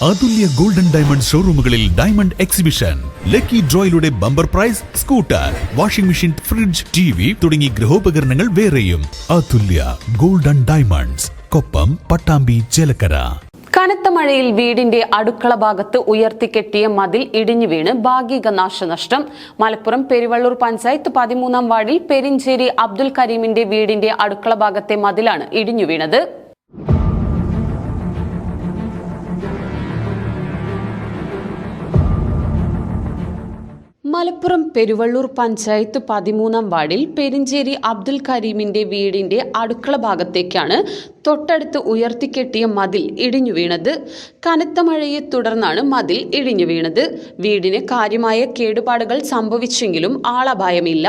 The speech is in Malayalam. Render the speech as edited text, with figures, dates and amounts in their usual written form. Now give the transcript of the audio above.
അതുല്യ ഗോൾഡൻ ഡയമണ്ട് ഷോറൂമുകളിൽ ഡയമണ്ട് എക്സിബിഷൻ. ലക്കി ഡ്രോയിലൂടെ bumper prize, scooter, washing machine, fridge, TV തുടങ്ങി ഗൃഹോപകരണങ്ങൾ വേറെയും. Athulya golden diamonds, Koppam, Pattambi, Chelakkara. കനത്ത മഴയിൽ വീടിന്റെ അടുക്കള ഭാഗത്ത് ഉയർത്തിക്കെട്ടിയ മതിൽ ഇടിഞ്ഞു വീണ് ഭാഗിക നാശനഷ്ടം. മലപ്പുറം പെരുവള്ളൂർ പഞ്ചായത്ത് 13-ാം വാർഡിൽ പെരിഞ്ചേരി അബ്ദുൽ കരീമിന്റെ വീടിന്റെ അടുക്കള ഭാഗത്തെ മതിലാണ് ഇടിഞ്ഞു വീണത്. മലപ്പുറം പെരുവള്ളൂർ പഞ്ചായത്ത് 13-ാം വാർഡിൽ പെരിഞ്ചേരി അബ്ദുൽ കരീമിന്റെ വീടിന്റെ അടുക്കള ഭാഗത്തേക്കാണ് തൊട്ടടുത്ത് ഉയർത്തിക്കെട്ടിയ മതിൽ ഇടിഞ്ഞു വീണത്. കനത്ത മഴയെ തുടർന്നാണ് മതിൽ ഇടിഞ്ഞു വീണത്. വീടിന് കാര്യമായ കേടുപാടുകൾ സംഭവിച്ചെങ്കിലും ആളപായമില്ല.